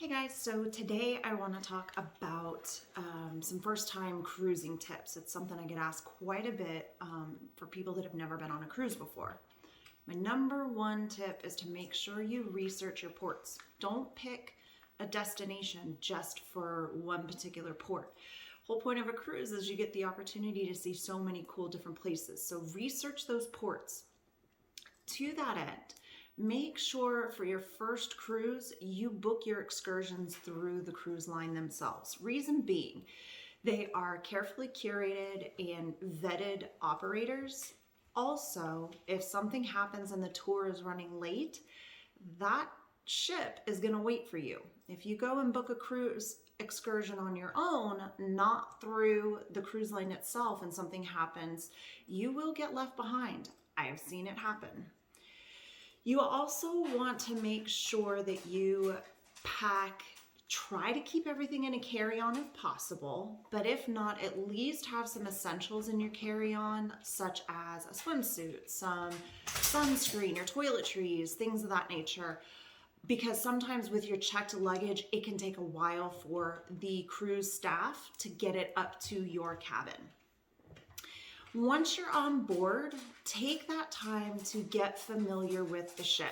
Hey guys, so today I want to talk about some first time cruising tips. It's something I get asked quite a bit for people that have never been on a cruise before. My number one tip is to make sure you research your ports. Don't pick a destination just for one particular port. Whole point of a cruise is you get the opportunity to see so many cool different places. So research those ports. To that end, make sure for your first cruise, you book your excursions through the cruise line themselves. Reason being, they are carefully curated and vetted operators. Also, if something happens and the tour is running late, that ship is going to wait for you. If you go and book a cruise excursion on your own, not through the cruise line itself, and something happens, you will get left behind. I have seen it happen. You also want to make sure that you try to keep everything in a carry-on if possible, but if not, at least have some essentials in your carry-on, such as a swimsuit, some sunscreen or toiletries, things of that nature, because sometimes with your checked luggage, it can take a while for the cruise staff to get it up to your cabin. Once you're on board, take that time to get familiar with the ship.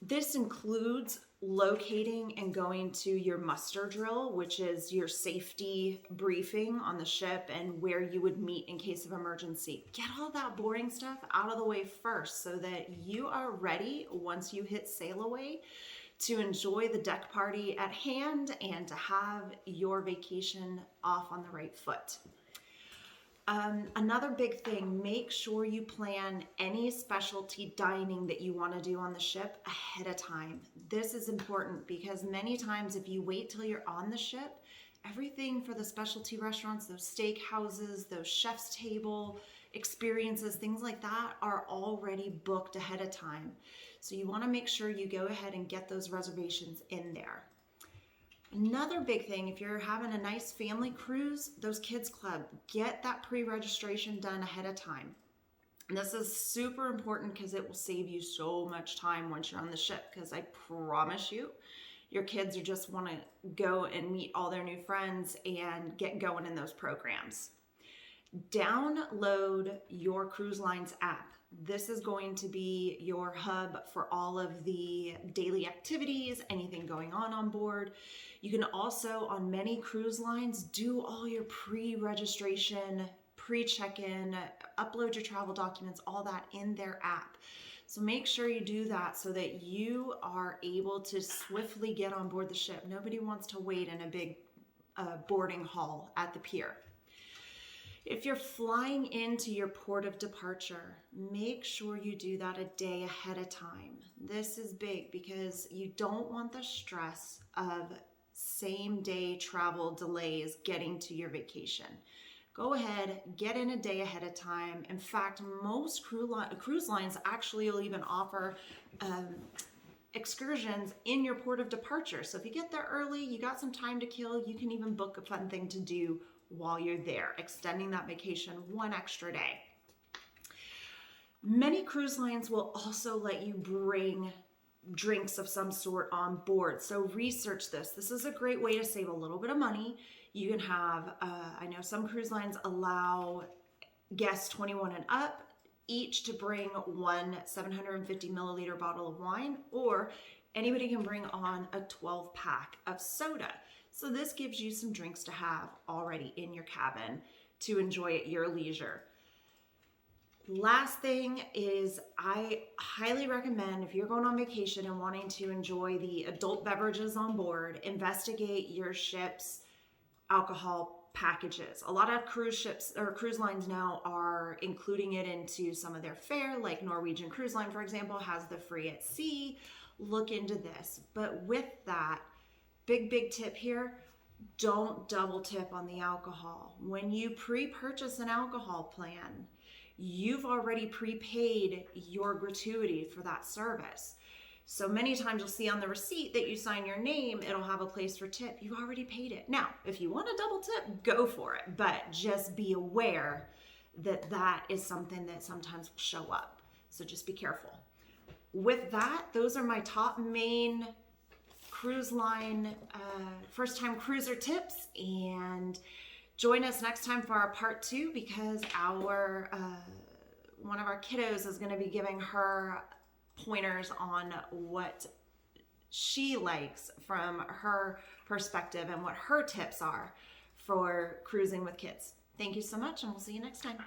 This includes locating and going to your muster drill, which is your safety briefing on the ship and where you would meet in case of emergency. Get all that boring stuff out of the way first so that you are ready once you hit sail away to enjoy the deck party at hand and to have your vacation off on the right foot. Another big thing, make sure you plan any specialty dining that you want to do on the ship ahead of time. This is important because many times if you wait till you're on the ship, everything for the specialty restaurants, those steak houses, those chef's table experiences, things like that are already booked ahead of time. So you want to make sure you go ahead and get those reservations in there. Another big thing, if you're having a nice family cruise, those kids club, get that pre-registration done ahead of time. And this is super important because it will save you so much time once you're on the ship, because I promise you, your kids are just want to go and meet all their new friends and get going in those programs. Download your cruise line's app. This is going to be your hub for all of the daily activities, anything going on board. You can also, on many cruise lines, do all your pre-registration, pre-check-in, upload your travel documents, all that in their app. So make sure you do that so that you are able to swiftly get on board the ship. Nobody wants to wait in a big boarding hall at the pier. If you're flying into your port of departure, make sure you do that a day ahead of time. This is big because you don't want the stress of same day travel delays getting to your vacation. Go ahead, get in a day ahead of time. In fact, most cruise lines actually will even offer excursions in your port of departure. So if you get there early, you got some time to kill, you can even book a fun thing to do while you're there, extending that vacation one extra day. Many cruise lines will also let you bring drinks of some sort on board. So research this. This is a great way to save a little bit of money. You can have, I know some cruise lines allow guests 21 and up each to bring one 750 milliliter bottle of wine, or anybody can bring on a 12 pack of soda. So this gives you some drinks to have already in your cabin to enjoy at your leisure. Last thing is, I highly recommend if you're going on vacation and wanting to enjoy the adult beverages on board, investigate your ship's alcohol packages. A lot of cruise ships or cruise lines now are including it into some of their fare, like Norwegian Cruise Line, for example, has the free at sea. Look into this. But with that, big tip here, don't double tip on the alcohol. When you pre-purchase an alcohol plan, you've already prepaid your gratuity for that service. So many times you'll see on the receipt that you sign your name, it'll have a place for tip. You've already paid it. Now, if you want a double tip, go for it, but just be aware that that is something that sometimes will show up. So just be careful. With that, those are my top main cruise line first time cruiser tips, and join us next time for our part 2, because our one of our kiddos is going to be giving her pointers on what she likes from her perspective and what her tips are for cruising with kids. Thank you so much, and we'll see you next time.